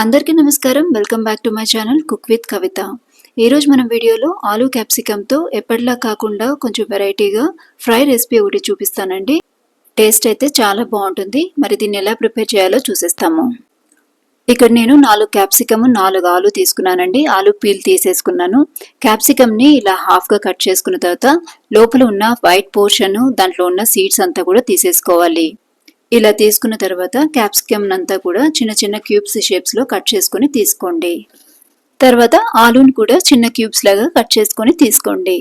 అందరికీ నమస్కారం. Welcome back to my channel cook with Kavitha. ఈరోజు మనం వీడియోలో ఆలూ క్యాప్సికమ్తో ఎప్పటిలా కాకుండా కొంచెం వెరైటీగా ఫ్రై రెసిపీ ఒకటి చూపిస్తానండి. టేస్ట్ అయితే చాలా బాగుంటుంది. మరి దీన్ని ఎలా ప్రిపేర్ చేయాలో చూసేస్తాము. ఇక్కడ నేను 4 క్యాప్సికమ్ 4 ఆలు తీసుకున్నానండి. ఆలు పీల్ తీసేసుకున్నాను. క్యాప్సికమ్ని ఇలా హాఫ్గా కట్ చేసుకున్న తర్వాత లోపల ఉన్న వైట్ పోర్షన్, దాంట్లో ఉన్న సీడ్స్ అంతా కూడా తీసేసుకోవాలి. ఇలా తీసుకున్న తర్వాత క్యాప్సికమ్ అంతా కూడా చిన్న చిన్న క్యూబ్స్ షేప్స్ లో కట్ చేసుకొని తీసుకోండి. తర్వాత ఆలూని కూడా చిన్న క్యూబ్స్ లాగా కట్ చేసుకొని తీసుకోండి.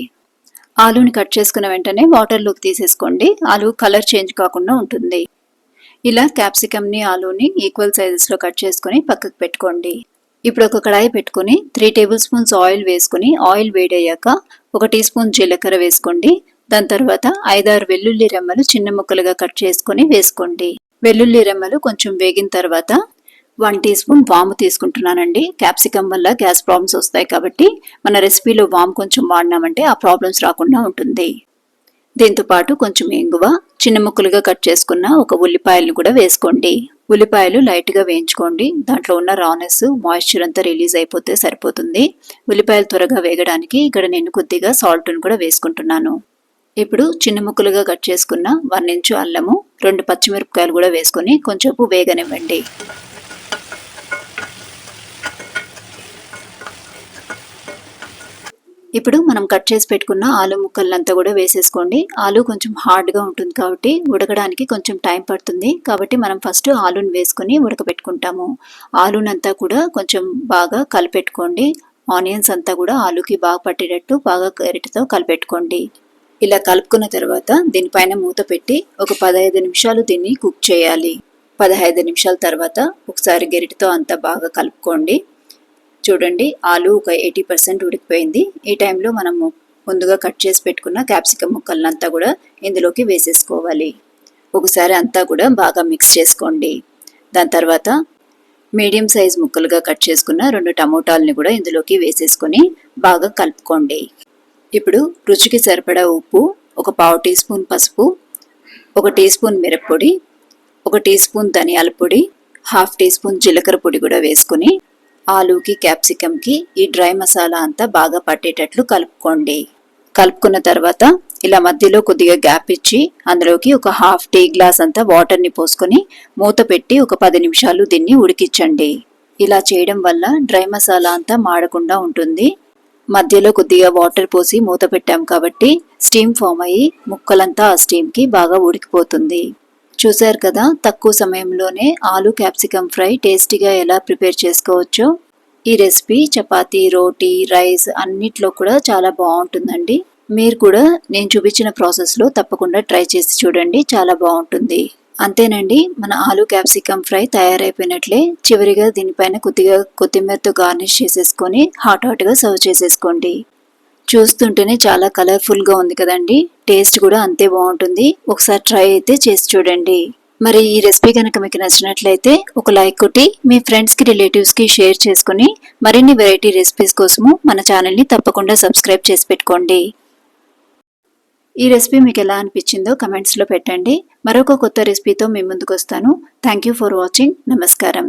ఆలూని కట్ చేసుకున్న వెంటనే వాటర్లోకి తీసేసుకోండి. ఆలూ కలర్ చేంజ్ కాకుండా ఉంటుంది. ఇలా క్యాప్సికమ్ని ఆలూని ఈక్వల్ సైజెస్ లో కట్ చేసుకొని పక్కకు పెట్టుకోండి. ఇప్పుడు ఒక కడాయి పెట్టుకుని 3 టేబుల్ స్పూన్స్ ఆయిల్ వేసుకుని ఆయిల్ వేడయ్యాక 1 టీ స్పూన్ జీలకర్ర వేసుకోండి. దాని తర్వాత 5-6 వెల్లుల్లి రెమ్మలు చిన్న ముక్కలుగా కట్ చేసుకొని వేసుకోండి. వెల్లుల్లి రెమ్మలు కొంచెం వేగిన తర్వాత 1 టీ స్పూన్ వాము తీసుకుంటున్నానండి. క్యాప్సికమ్ వల్ల గ్యాస్ ప్రాబ్లమ్స్ వస్తాయి కాబట్టి మన రెసిపీలో వాము కొంచెం వాడినామంటే ఆ ప్రాబ్లమ్స్ రాకుండా ఉంటుంది. దీంతో పాటు కొంచెం ఇంగువ, చిన్న ముక్కలుగా కట్ చేసుకున్న ఒక ఉల్లిపాయలను కూడా వేసుకోండి. ఉల్లిపాయలు లైట్గా వేయించుకోండి. దాంట్లో ఉన్న రానెస్, మాయిశ్చర్ అంతా రిలీజ్ అయిపోతే సరిపోతుంది. ఉల్లిపాయలు త్వరగా వేగడానికి ఇక్కడ నేను కొద్దిగా సాల్ట్ను కూడా వేసుకుంటున్నాను. ఇప్పుడు చిన్న ముక్కలుగా కట్ చేసుకున్న 1 ఇంచు అల్లము, 2 పచ్చిమిరపకాయలు కూడా వేసుకొని కొంచెంపు వేగనివ్వండి. ఇప్పుడు మనం కట్ చేసి పెట్టుకున్న ఆలు ముక్కలంతా కూడా వేసేసుకోండి. ఆలు కొంచెం హార్డ్గా ఉంటుంది కాబట్టి ఉడకడానికి కొంచెం టైం పడుతుంది. కాబట్టి మనం ఫస్ట్ ఆలూని వేసుకొని ఉడకబెట్టుకుంటాము. ఆలూనంతా కూడా కొంచెం బాగా కలిపెట్టుకోండి. ఆనియన్స్ అంతా కూడా ఆలూకి బాగా పట్టేటట్టు బాగా గరిటెతో కలిపెట్టుకోండి. ఇలా కలుపుకున్న తర్వాత దీనిపైన మూత పెట్టి ఒక 15 నిమిషాలు దీన్ని కుక్ చేయాలి. 15 నిమిషాల తర్వాత ఒకసారి గరిటెతో అంతా బాగా కలుపుకోండి. చూడండి, ఆలు ఒక 80% ఉడికిపోయింది. ఈ టైంలో మనము ముందుగా కట్ చేసి పెట్టుకున్న క్యాప్సికమ్ ముక్కలంతా కూడా ఇందులోకి వేసేసుకోవాలి. ఒకసారి అంతా కూడా బాగా మిక్స్ చేసుకోండి. దాని తర్వాత మీడియం సైజ్ ముక్కలుగా కట్ చేసుకున్న 2 టమోటాలని కూడా ఇందులోకి వేసేసుకొని బాగా కలుపుకోండి. ఇప్పుడు రుచికి సరిపడా ఉప్పు, ఒక 1/2 టీ స్పూన్ పసుపు, 1 టీ స్పూన్ మిరప్పొడి, 1 టీ స్పూన్ ధనియాల పొడి, 1/2 టీ స్పూన్ జీలకర్ర పొడి కూడా వేసుకుని ఆలూకి క్యాప్సికమ్కి ఈ డ్రై మసాలా అంతా బాగా పట్టేటట్లు కలుపుకోండి. కలుపుకున్న తర్వాత ఇలా మధ్యలో కొద్దిగా గ్యాప్ ఇచ్చి అందులోకి ఒక 1/2 టీ గ్లాస్ అంతా వాటర్ని పోసుకొని మూత పెట్టి ఒక 10 నిమిషాలు దీన్ని ఉడికించండి. ఇలా చేయడం వల్ల డ్రై మసాలా అంతా మాడకుండా ఉంటుంది. మధ్యలో కొద్దిగా వాటర్ పోసి మూత పెట్టాం కాబట్టి స్టీమ్ ఫామ్ అయ్యి ముక్కలంతా ఆ స్టీమ్కి బాగా ఉడికిపోతుంది. చూశారు కదా, తక్కువ సమయంలోనే ఆలూ క్యాప్సికమ్ ఫ్రై టేస్టీగా ఎలా ప్రిపేర్ చేసుకోవచ్చో. ఈ రెసిపీ చపాతీ, రోటీ, రైస్ అన్నిట్లో కూడా చాలా బాగుంటుందండి. మీరు కూడా నేను చూపించిన ప్రాసెస్లో తప్పకుండా ట్రై చేసి చూడండి, చాలా బాగుంటుంది. అంతేనండి, మన ఆలూ క్యాప్సికమ్ ఫ్రై తయారైపోయినట్లే. చివరిగా దీనిపైన కొద్దిగా కొత్తిమీరతో గార్నిష్ చేసేసుకొని హాట్గా సర్వ్ చేసేసుకోండి. చూస్తుంటేనే చాలా కలర్ఫుల్గా ఉంది కదండి. టేస్ట్ కూడా అంతే బాగుంటుంది. ఒకసారి ట్రై అయితే చేసి చూడండి. మరి ఈ రెసిపీ కనుక మీకు నచ్చినట్లయితే ఒక లైక్ కొట్టి మీ ఫ్రెండ్స్కి, రిలేటివ్స్కి షేర్ చేసుకుని మరిన్ని వెరైటీ రెసిపీస్ కోసము మన ఛానల్ని తప్పకుండా సబ్స్క్రైబ్ చేసి పెట్టుకోండి. ఈ రెసిపీ మీకు ఎలా అనిపించిందో కమెంట్స్లో పెట్టండి. మరొక కొత్త రెసిపీతో మీ ముందుకు వస్తాను. Thank you for watching. నమస్కారం.